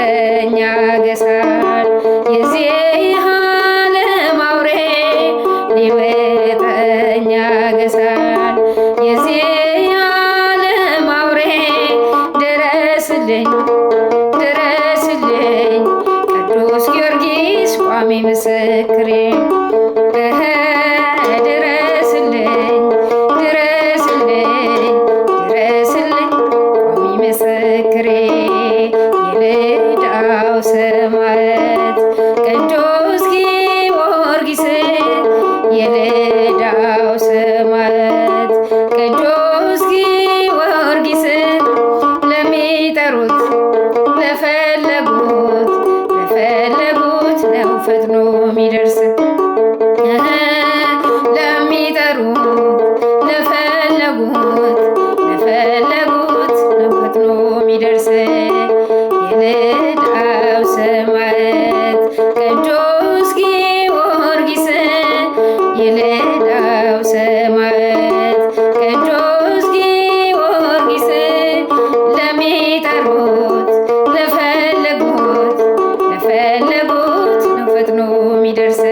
ሊውጠኝ ያገሳል የዚህ ዓለም አውሬ ሊውጠኝ ያገሳል የዚህ ዓለም አውሬ ድረስልኝ ድረስልኝ ቅዱስ ጊዮርጊስ ቋሚ ምስክሬ ድረስልኝ ድረስልኝ ድረስልኝ ቋሚ ምስክሬ የልዳው ሰማዕት ቅዱስ ጊዮርጊስ የልዳው ሰማዕት ቅዱስ ጊዮርጊስ ለሚጠሩት ለፈለጉት ለፈለጉት ነው ፈጥኖ የሚደርስ ለሚጠሩት ለፈለጉት ለፈለጉት ነው ፈጥኖ የሚደርስ የልዳው ሰማዕት ቅዱስ ጊዮርጊስ የልዳው ሰማዕት ቅዱስ ጊዮርጊስ ለሚጠሩት ለፈለጉት ለፈለጉት ነው ፈጥኖ የሚደርስ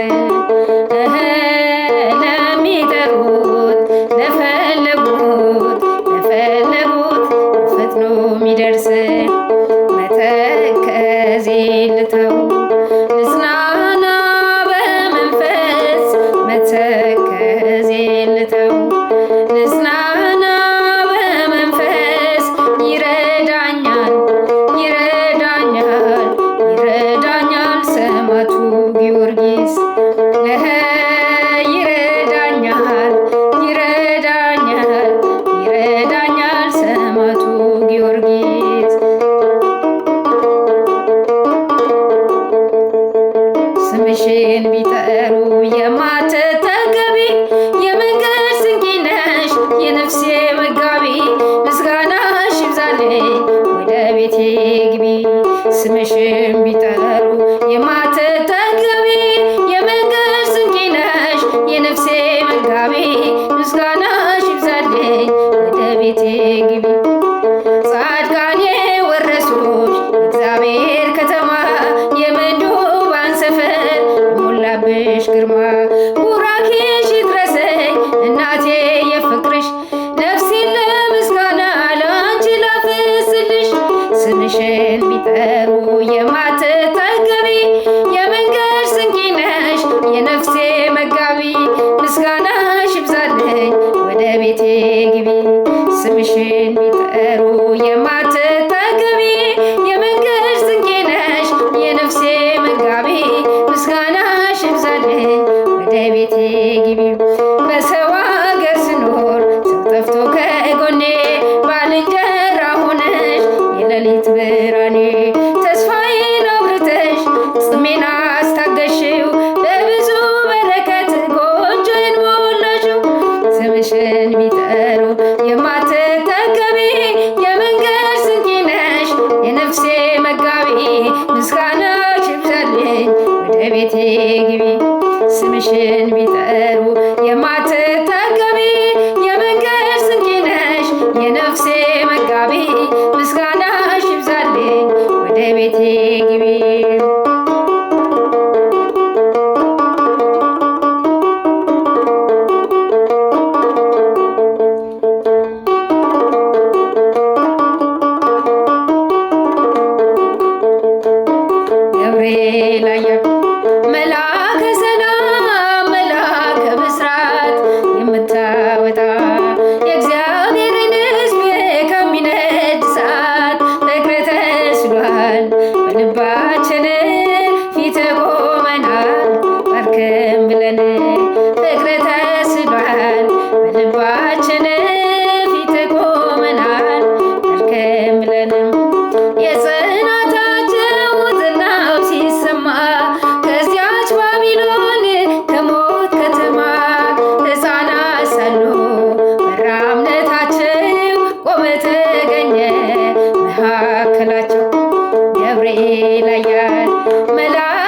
ለሚጠሩት ለፈለጉት ለፈለጉት ፈጥኖ የሚደርስ መተከዜ ልተው ልጽናና በመንፈስ መተከዜ ልተው ልጽናና በመንፈስ ይረዳኛል ይረዳኛል ይረዳኛል ሰማዕቱ ጊዮርጊስ ይረዳኛል ይረዳኛል ይረዳኛል ሰማዕቱ ጊዮርጊስ ስምሽን ቢጠሩ የማትጠገቢ የመንገድ ስንቄ ነሽ የነፍሴ መጋቢ ምስጋናሽ ይብዛልኝ ወደ ቤቴ ግቢ ስምሽን ቢጠሩ የማትጠገቢ የመንገድ ስንቄ ነሽ የነፍሴ መጋቢ ምስጋናሽ ይብዛልኝ ወደ ቤቴ ግቢ ጻድቃን የወረሱሽ እግዚአብሔር ከተማ የምንዱባን ሰፈር የሞላብሽ ግርማ ቡራኬሽ ይድረሰኝ እናቴ የፍቅርሽ ነፍሴን ለምስጋና ለአንቺ ላፍስልሽ ስምሽን ቢጠሩ የማትጠገቢ የመንገድ ስንቄ ነሽ የነፍሴ መጋቢ ምስጋናሽ ይብዛልኝ ወደ ቤቴ ግቢ ስምሽን ቢጠሩ የማትጠገቢ የመንገድ ስንቄ ነሽ የነፍሴ መጋቢ ምስጋናሽ ይብዛልኝ ወደ ቤቴ ግቢ በሰው አገር ስኖር ሰው ጠፍቶ ከጎኔ ባልንጀራ ሆነሽ የሌሊት ብርሃኔ ተስፋዬን አብርተሽ ጽሜን አስታገሽው በብዙ በረከት ጎጆዬን ሞላሽው ስምሽን ቢጠሩ የማትጠገቢ የመንገድ ስንቄ ነሽ የነፍሴ መጋቢ ምስጋናሽ ይብዛልኝ ወደ ቤቴ ግቢ ስምሽን ቢጠሩ የማትጠገቢ የመንገድ ስንቄ ነሽ የነፍሴ መጋቢ ምስጋናሽ ይብዛልኝ ወደ ቤቴ ግቢ ገብርኤል አየሁ መልአከ ሰላም መልአከ ብስራት የምታወጣ የእግዚአብሔርን ሕዝብ ከሚነድ እሳት ፍቅር ተስሏል በልባችን ፊት ቆመናል ባርከን ብለን ፍቅር ተስሏል በልባችን ፊት ቆመናል ባርከን ብለን የጽናታቸው ዝናው ሲሰማ ከዚያች ባቢሎን ከሞት ከተማ ሕፃናት ሳሉ በራ እምነታቸው ቆመ ተገኘ መካከላቸው ገብርኤል አያል መልአክ